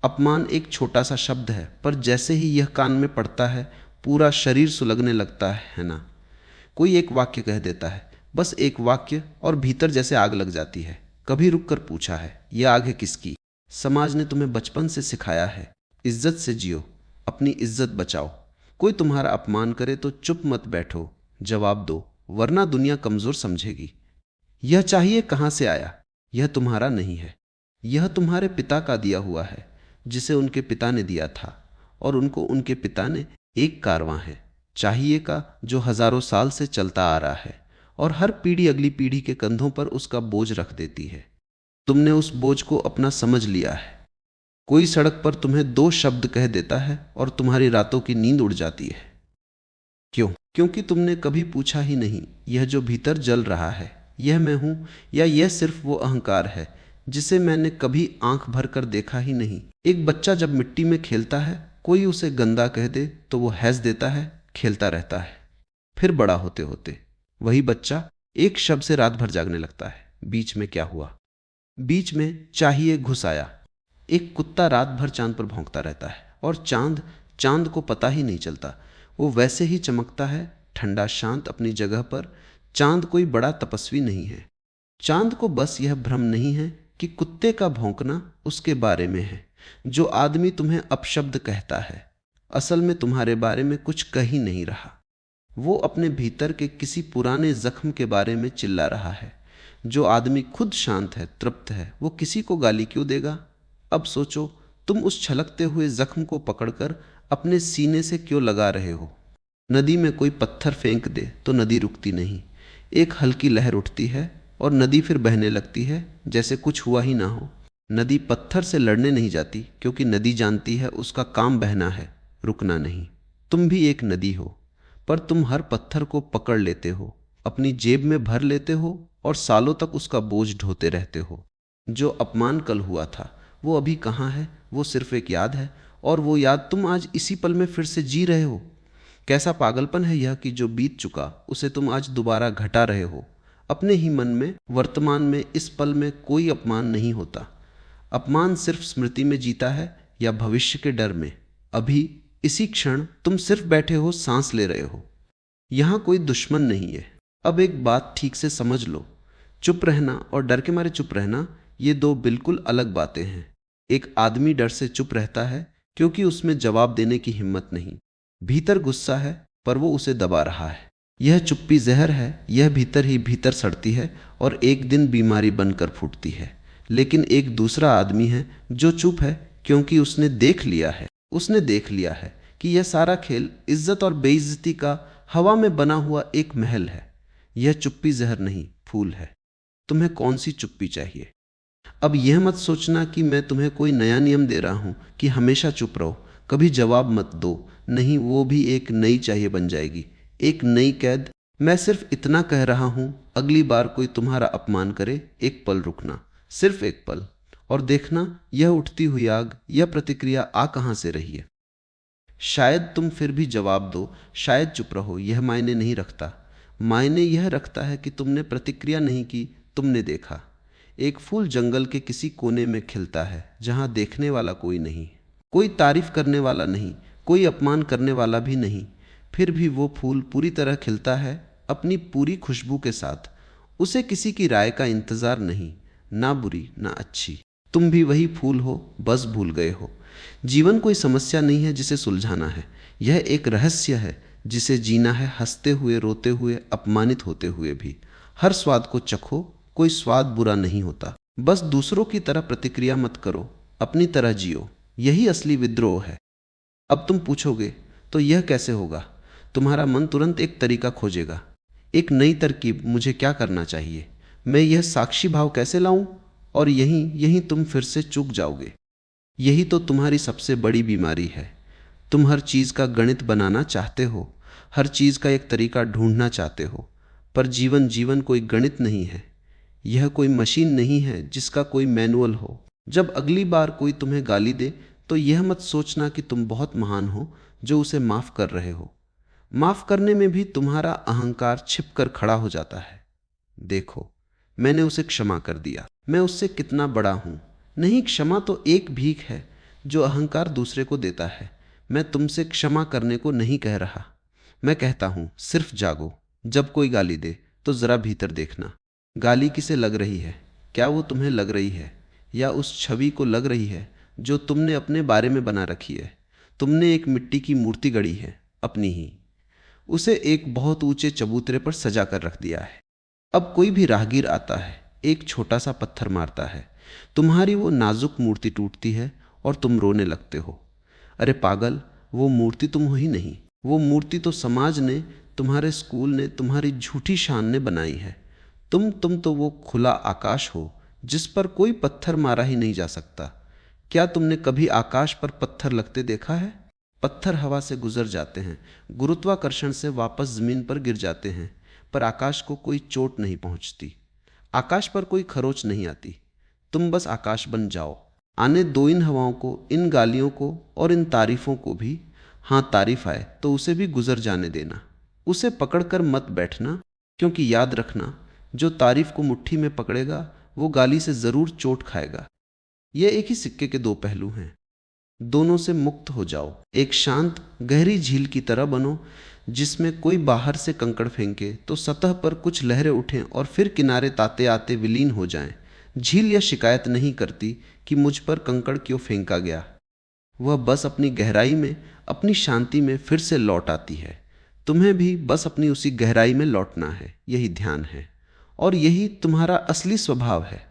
अपमान एक छोटा सा शब्द है, पर जैसे ही यह कान में पड़ता है पूरा शरीर सुलगने लगता है ना। कोई एक वाक्य कह देता है, बस एक वाक्य, और भीतर जैसे आग लग जाती है। कभी रुककर पूछा है, यह आग है किसकी? समाज ने तुम्हें बचपन से सिखाया है, इज्जत से जियो, अपनी इज्जत बचाओ। कोई तुम्हारा अपमान करे तो चुप मत बैठो, जवाब दो, वरना दुनिया कमजोर समझेगी। यह चाहिए कहां से आया? यह तुम्हारा नहीं है, यह तुम्हारे पिता का दिया हुआ है, जिसे उनके पिता ने दिया था, और उनको उनके पिता ने एक कारवां है चाहिए का, जो हजारों साल से चलता आ रहा है, और हर पीढ़ी अगली पीढ़ी के कंधों पर उसका बोझ रख देती है। तुमने उस बोझ को अपना समझ लिया है। कोई सड़क पर तुम्हें दो शब्द कह देता है और तुम्हारी रातों की नींद उड़ जाती है। क्यों? क्योंकि तुमने कभी पूछा ही नहीं, यह जो भीतर जल रहा है, यह मैं हूं, या यह सिर्फ वो अहंकार है जिसे मैंने कभी आंख भर कर देखा ही नहीं। एक बच्चा जब मिट्टी में खेलता है, कोई उसे गंदा कह दे तो वो हैस देता है, खेलता रहता है। फिर बड़ा होते होते वही बच्चा एक शब्द से रात भर जागने लगता है। बीच में क्या हुआ? बीच में चाहिए घुस आया। एक कुत्ता रात भर चांद पर भौंकता रहता है, और चांद चांद को पता ही नहीं चलता। वो वैसे ही चमकता है, ठंडा शांत अपनी जगह पर। चांद कोई बड़ा तपस्वी नहीं है। चांद को बस यह भ्रम नहीं है कि कुत्ते का भौंकना उसके बारे में है। जो आदमी तुम्हें अपशब्द कहता है, असल में तुम्हारे बारे में कुछ कह ही नहीं रहा। वो अपने भीतर के किसी पुराने जख्म के बारे में चिल्ला रहा है। जो आदमी खुद शांत है, तृप्त है, वो किसी को गाली क्यों देगा? अब सोचो, तुम उस छलकते हुए जख्म को पकड़कर अपने सीने से क्यों लगा रहे हो? नदी में कोई पत्थर फेंक दे तो नदी रुकती नहीं। एक हल्की लहर उठती है और नदी फिर बहने लगती है, जैसे कुछ हुआ ही ना हो। नदी पत्थर से लड़ने नहीं जाती, क्योंकि नदी जानती है उसका काम बहना है, रुकना नहीं। तुम भी एक नदी हो, पर तुम हर पत्थर को पकड़ लेते हो, अपनी जेब में भर लेते हो, और सालों तक उसका बोझ ढोते रहते हो। जो अपमान कल हुआ था वो अभी कहाँ है? वो सिर्फ एक याद है, और वो याद तुम आज इसी पल में फिर से जी रहे हो। कैसा पागलपन है यह कि जो बीत चुका उसे तुम आज दोबारा घटा रहे हो। अपने ही मन में, वर्तमान में, इस पल में कोई अपमान नहीं होता। अपमान सिर्फ स्मृति में जीता है, या भविष्य के डर में। अभी इसी क्षण तुम सिर्फ बैठे हो, सांस ले रहे हो। यहां कोई दुश्मन नहीं है। अब एक बात ठीक से समझ लो, चुप रहना और डर के मारे चुप रहना, ये दो बिल्कुल अलग बातें हैं। एक आदमी डर से चुप रहता है क्योंकि उसमें जवाब देने की हिम्मत नहीं। भीतर गुस्सा है, पर वो उसे दबा रहा है। यह चुप्पी जहर है, यह भीतर ही भीतर सड़ती है और एक दिन बीमारी बनकर फूटती है। लेकिन एक दूसरा आदमी है जो चुप है क्योंकि उसने देख लिया है। उसने देख लिया है कि यह सारा खेल इज्जत और बेइज्जती का हवा में बना हुआ एक महल है। यह चुप्पी जहर नहीं, फूल है। तुम्हें कौन सी चुप्पी चाहिए? अब यह मत सोचना कि मैं तुम्हें कोई नया नियम दे रहा हूं कि हमेशा चुप रहो, कभी जवाब मत दो। नहीं, वो भी एक नई चाहिए बन जाएगी, एक नई कैद। मैं सिर्फ इतना कह रहा हूं, अगली बार कोई तुम्हारा अपमान करे, एक पल रुकना, सिर्फ एक पल, और देखना यह उठती हुई आग, यह प्रतिक्रिया आ कहां से रही है। शायद तुम फिर भी जवाब दो, शायद चुप रहो, यह मायने नहीं रखता। मायने यह रखता है कि तुमने प्रतिक्रिया नहीं की, तुमने देखा। एक फूल जंगल के किसी कोने में खिलता है, जहां देखने वाला कोई नहीं, कोई तारीफ करने वाला नहीं, कोई अपमान करने वाला भी नहीं। फिर भी वो फूल पूरी तरह खिलता है, अपनी पूरी खुशबू के साथ। उसे किसी की राय का इंतजार नहीं, ना बुरी ना अच्छी। तुम भी वही फूल हो, बस भूल गए हो। जीवन कोई समस्या नहीं है जिसे सुलझाना है, यह एक रहस्य है जिसे जीना है, हंसते हुए, रोते हुए, अपमानित होते हुए भी। हर स्वाद को चखो, कोई स्वाद बुरा नहीं होता। बस दूसरों की तरह प्रतिक्रिया मत करो, अपनी तरह जियो, यही असली विद्रोह है। अब तुम पूछोगे, तो यह कैसे होगा? तुम्हारा मन तुरंत एक तरीका खोजेगा, एक नई तरकीब। मुझे क्या करना चाहिए? मैं यह साक्षी भाव कैसे लाऊं? और यहीं तुम फिर से चूक जाओगे। यही तो तुम्हारी सबसे बड़ी बीमारी है। तुम हर चीज का गणित बनाना चाहते हो, हर चीज का एक तरीका ढूंढना चाहते हो, पर जीवन कोई गणित नहीं है। यह कोई मशीन नहीं है जिसका कोई मैनुअल हो। जब अगली बार कोई तुम्हें गाली दे तो यह मत सोचना कि तुम बहुत महान हो जो उसे माफ कर रहे हो। माफ करने में भी तुम्हारा अहंकार छिप कर खड़ा हो जाता है। देखो, मैंने उसे क्षमा कर दिया, मैं उससे कितना बड़ा हूं। नहीं, क्षमा तो एक भीख है जो अहंकार दूसरे को देता है। मैं तुमसे क्षमा करने को नहीं कह रहा, मैं कहता हूं सिर्फ जागो। जब कोई गाली दे तो जरा भीतर देखना। गाली किसे लग रही है? क्या वो तुम्हें लग रही है, या उस छवि को लग रही है जो तुमने अपने बारे में बना रखी है? तुमने एक मिट्टी की मूर्ति गढ़ी है, अपनी ही। उसे एक बहुत ऊंचे चबूतरे पर सजा कर रख दिया है। अब कोई भी राहगीर आता है, एक छोटा सा पत्थर मारता है, तुम्हारी वो नाजुक मूर्ति टूटती है और तुम रोने लगते हो। अरे पागल, वो मूर्ति तुम हो ही नहीं। वो मूर्ति तो समाज ने, तुम्हारे स्कूल ने, तुम्हारी झूठी शान ने बनाई है। तुम तो वो खुला आकाश हो जिस पर कोई पत्थर मारा ही नहीं जा सकता। क्या तुमने कभी आकाश पर पत्थर लगते देखा है? पत्थर हवा से गुजर जाते हैं, गुरुत्वाकर्षण से वापस जमीन पर गिर जाते हैं, पर आकाश को कोई चोट नहीं पहुंचती। आकाश पर कोई खरोच नहीं आती। तुम बस आकाश बन जाओ। आने दो इन हवाओं को, इन गालियों को और इन तारीफों को भी। हाँ, तारीफ आए तो उसे भी गुजर जाने देना। उसे पकड़कर मत बैठना, क्योंकि याद रखना, जो तारीफ को मुट्ठी में पकड़ेगा वो गाली से जरूर चोट खाएगा। यह एक ही सिक्के के दो पहलू हैं। दोनों से मुक्त हो जाओ। एक शांत गहरी झील की तरह बनो, जिसमें कोई बाहर से कंकड़ फेंके तो सतह पर कुछ लहरें उठें और फिर किनारे ताते आते विलीन हो जाएं। झील यह शिकायत नहीं करती कि मुझ पर कंकड़ क्यों फेंका गया। वह बस अपनी गहराई में, अपनी शांति में फिर से लौट आती है। तुम्हें भी बस अपनी उसी गहराई में लौटना है। यही ध्यान है और यही तुम्हारा असली स्वभाव है।